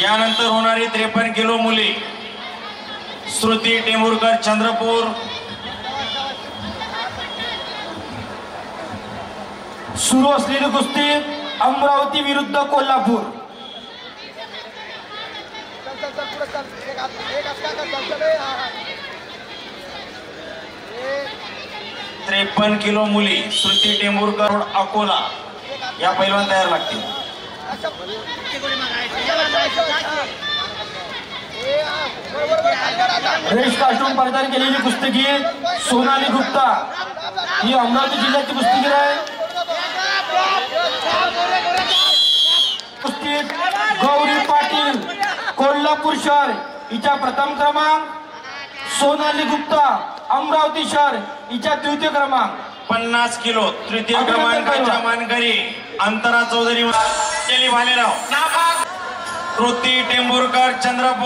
यानंतर होणारी 53 किलो मुली श्रुती टेंभुरकर चंद्रपूर, सुरू असलेली कुस्ती अमरावती विरुद्ध कोल्हापूर। 53 किलो मुली श्रुती टेंभुरकर अकोला या पैलवान तयार लागतील। रेस कास्टूम परिधान केलेली कुस्तीगीर सोनाली गुप्ता ही अमरावती जिल्ह्याची कुस्तीगीर आहे। कुस्तीत गौरी पाटील कोल्हापूर शहर हिचा प्रथम क्रमांक, सोनाली गुप्ता अमरावती शहर हिचा द्वितीय क्रमांक। 50 किलो तृतीय क्रमांकाच्या मानकरी अंतरा चौधरी, भालेराव, श्रुती टेंभुरकर चंद्रपूर।